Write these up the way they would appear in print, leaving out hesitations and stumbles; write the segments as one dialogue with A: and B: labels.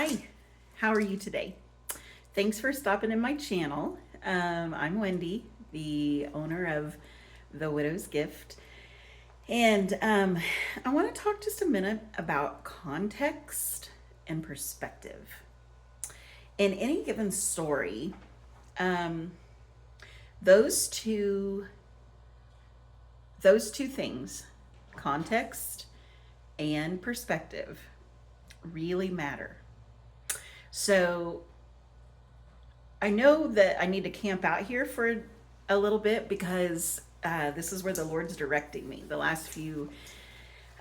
A: Hi, how are you today? Thanks for stopping in my channel. I'm Wendy, the owner of The Widow's Gift. And I want to talk just a minute about context and perspective. In any given story, um, those two those two things, context and perspective, really matter. So I know that I need to camp out here for a little bit because this is where the Lord's directing me the last few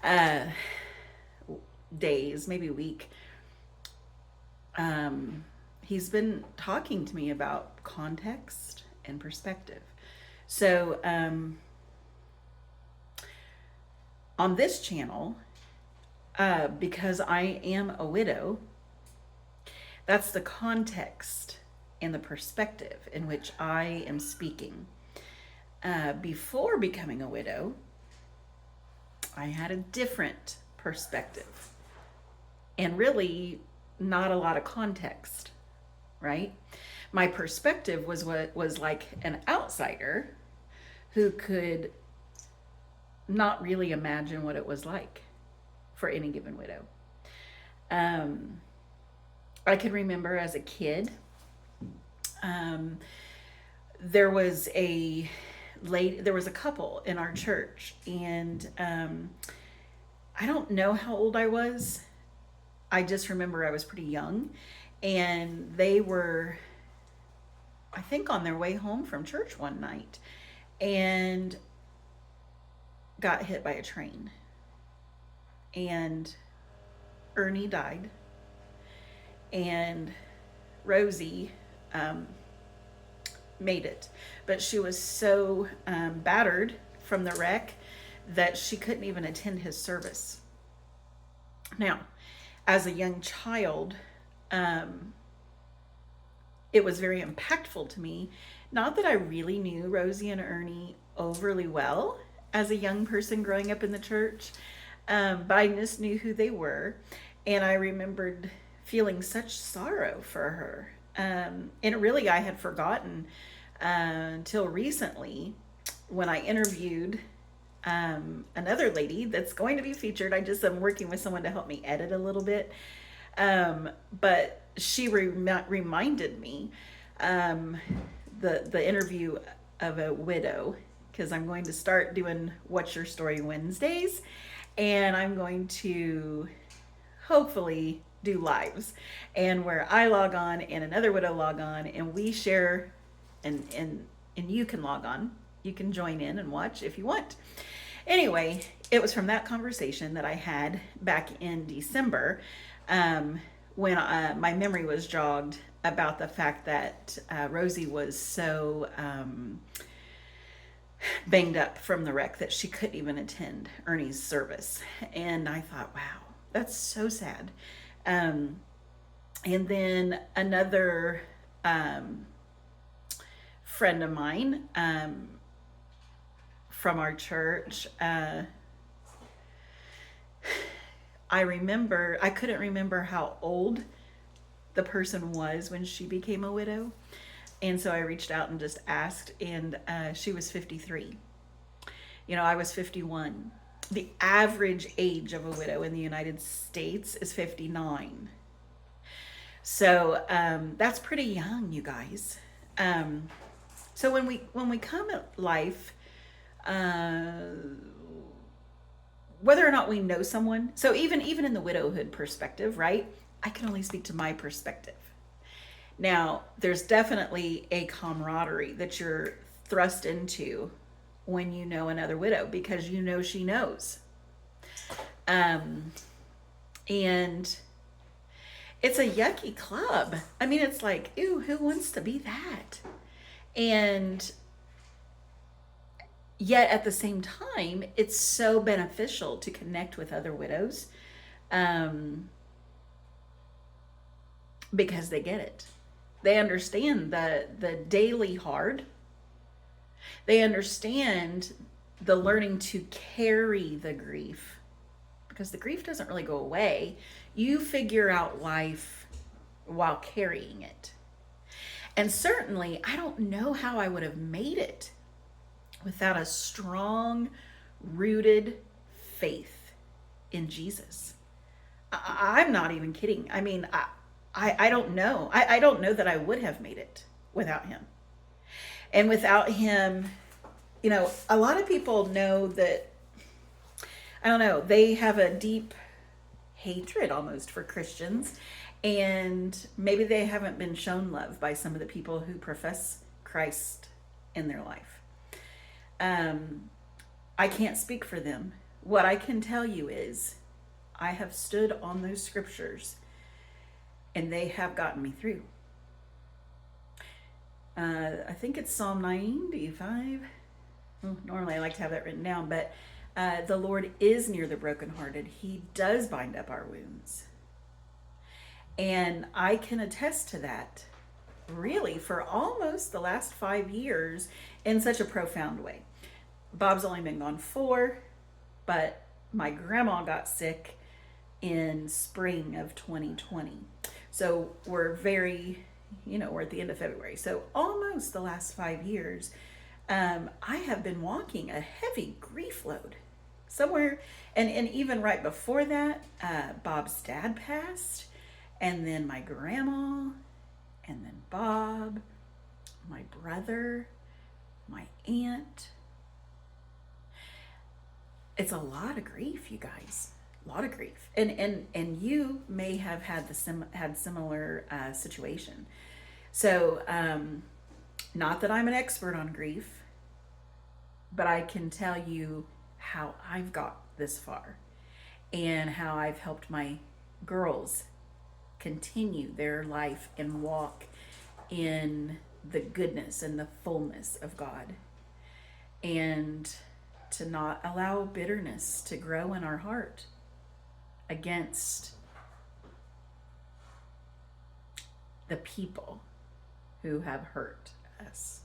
A: uh, days, maybe a week. He's been talking to me about context and perspective. So, on this channel, because I am a widow, that's the context and the perspective in which I am speaking. Before becoming a widow, I had a different perspective and really not a lot of context, right? My perspective was what was like an outsider who could not really imagine what it was like for any given widow. Um, I can remember as a kid, um, there was a there was a couple in our church, and I don't know how old I was. I just remember I was pretty young, and they were, I think, on their way home from church one night, and got hit by a train, and Ernie died, and Rosie um, made it, but she was so battered from the wreck that she couldn't even attend his service. Now, as a young child, um, it was very impactful to me. Not that I really knew Rosie and Ernie overly well as a young person growing up in the church, but I just knew who they were. And I remembered feeling such sorrow for her. And really, I had forgotten until recently when I interviewed another lady that's going to be featured. I just am working with someone to help me edit a little bit. But she reminded me um, the interview of a widow, because I'm going to start doing What's Your Story Wednesdays, and I'm going to hopefully do lives, and where I log on and another widow log on, and we share, and you can log on, you can join in and watch if you want. Anyway, it was from that conversation that I had back in December, when my memory was jogged about the fact that Rosie was so banged up from the wreck that she couldn't even attend Ernie's service. And I thought, wow, that's so sad. Um, and then another friend of mine from our church, I couldn't remember how old the person was when she became a widow. And so I reached out and just asked, and she was 53. I was 51. The average age of a widow in the United States is 59. So that's pretty young, you guys. So when we come at life, whether or not we know someone, so even in the widowhood perspective, right? I can only speak to my perspective. Now, there's definitely a camaraderie that you're thrust into when you know another widow, because you know she knows. And it's a yucky club. I mean, it's like, ew, who wants to be that? And yet at the same time, it's so beneficial to connect with other widows, because they get it. They understand the daily hard. They understand the learning to carry the grief, because the grief doesn't really go away. You figure out life while carrying it. And certainly, I don't know how I would have made it without a strong, rooted faith in Jesus. I'm not even kidding. I mean, I don't know. I don't know that I would have made it without him. And without him, a lot of people know that, I don't know, they have a deep hatred almost for Christians. And maybe they haven't been shown love by some of the people who profess Christ in their life. I can't speak for them. What I can tell you is I have stood on those scriptures and they have gotten me through. I think it's Psalm 95. Normally I like to have that written down, but the Lord is near the brokenhearted. He does bind up our wounds. And I can attest to that really for almost the last 5 years in such a profound way. Bob's only been gone 4, but my grandma got sick in spring of 2020. So we're we're at the end of February. So almost the last 5 years, I have been walking a heavy grief load somewhere. And even right before that, Bob's dad passed, and then my grandma, and then Bob, my brother, my aunt. It's a lot of grief, you guys. A lot of grief. And you may have had similar situation. So, not that I'm an expert on grief, but I can tell you how I've got this far and how I've helped my girls continue their life and walk in the goodness and the fullness of God, and to not allow bitterness to grow in our heart against the people who have hurt us.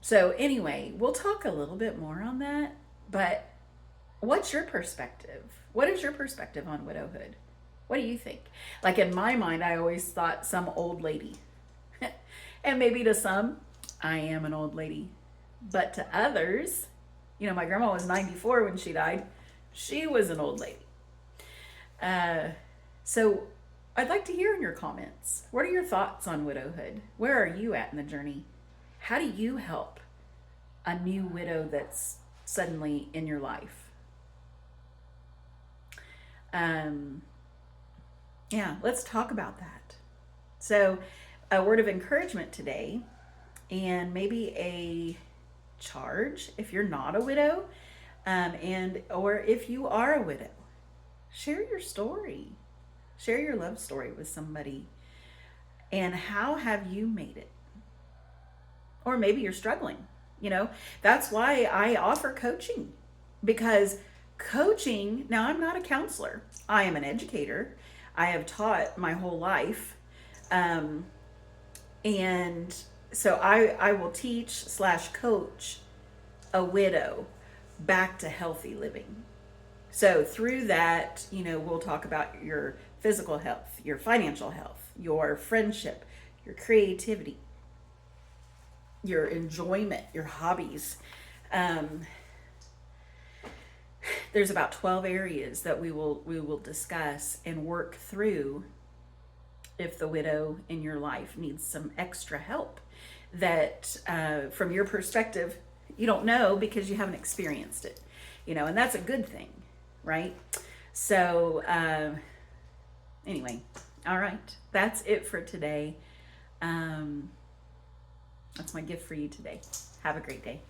A: So anyway, we'll talk a little bit more on that, but what's your perspective? What is your perspective on widowhood? What do you think? Like in my mind, I always thought some old lady. And maybe to some, I am an old lady. But to others, my grandma was 94 when she died. She was an old lady. So I'd like to hear in your comments. What are your thoughts on widowhood? Where are you at in the journey? How do you help a new widow that's suddenly in your life? Let's talk about that. So a word of encouragement today, and maybe a charge if you're not a widow, or if you are a widow. Share your story. Share your love story with somebody. And how have you made it? Or maybe you're struggling. That's why I offer coaching, because coaching, now I'm not a counselor. I am an educator. I have taught my whole life. And so I will teach / coach a widow back to healthy living. So through that, we'll talk about your physical health, your financial health, your friendship, your creativity, your enjoyment, your hobbies. There's about 12 areas that we will discuss and work through if the widow in your life needs some extra help that from your perspective you don't know because you haven't experienced it, and that's a good thing, right? So anyway, all right, that's it for today. That's my gift for you today. Have a great day.